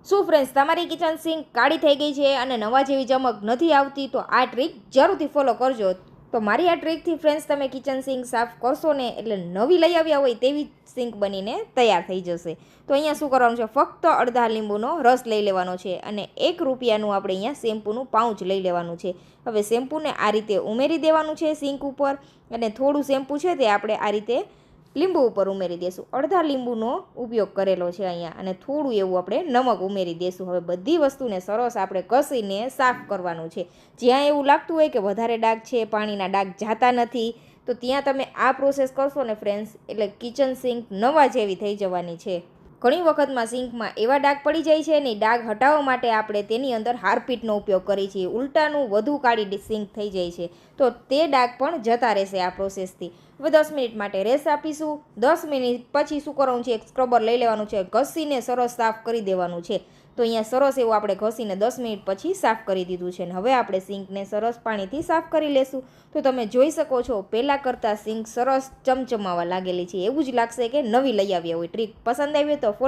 શું ફ્રેન્ડ્સ, તમારી kitchen sink કાળી થઈ ગઈ છે અને નવા જેવી ચમક નથી આવતી? તો આ ટ્રીક જરૂરથી ફોલો કરજો. તો મારી આ ટ્રીકથી ફ્રેન્ડ્સ તમે કિચન સિંક સાફ કરશો ને એટલે નવી લઈ આવ્યા હોય તેવી સિંક બનીને તૈયાર થઈ જશે. તો અહીંયા શું કરવાનું છે, ફક્ત અડધા લીંબુનો રસ લઈ લેવાનો છે અને ₹1 આપણે અહીંયા શેમ્પૂનું પાઉચ લઈ લેવાનું છે. હવે શેમ્પૂને આ રીતે ઉમેરી દેવાનું છે સિંક ઉપર અને થોડું શેમ્પૂ છે તે આપણે આ રીતે લીંબુ ઉપર ઉમેરી દઈશું. અડધા લીંબુનો ઉપયોગ કરેલો છે અહીંયા અને થોડું એવું આપણે નમક ઉમેરી દઈશું. હવે બધી વસ્તુને સરસ આપણે ઘસીને સાફ કરવાનું છે. જ્યાં એવું લાગતું હોય કે વધારે ડાઘ છે, પાણીના ડાઘ જાતા નથી, તો ત્યાં તમે આ પ્રોસેસ કરશો ને ફ્રેન્ડ્સ એટલે કિચન સિંક નવા જેવી થઈ જવાની છે. ઘણી વખતમાં સિંકમાં એવા ડાઘ પડી જાય છે ને ડાઘ હટાવવા માટે આપણે તેની અંદર હાર્પિકનો ઉપયોગ કરીએ છીએ. ઉલટાનું વધુ કાળી સિંક થઈ જાય છે, તો તે ડાઘ પણ જતા રહેશે આ પ્રોસેસથી. હવે 10 મિનિટ માટે રેસ્ટ આપીશું. 10 મિનિટ પછી શું કરવાનું છે, એક સ્ક્રબર લઈ લેવાનું છે, ઘસીને સરસ સાફ કરી દેવાનું છે. તો અહીંયા સરસ એવું આપણે ઘસીને 10 મિનિટ પછી સાફ કરી દીધું છે. હવે આપણે સિંકને સરસ પાણીથી સાફ કરી લેશું. તો તમે જોઈ શકો છો પહેલાં કરતાં સિંક સરસ ચમચમાવા લાગેલી છે. એવું જ લાગશે કે નવી લઈ આવ્યા હોય. ટ્રીક પસંદ આવી તો ફોલો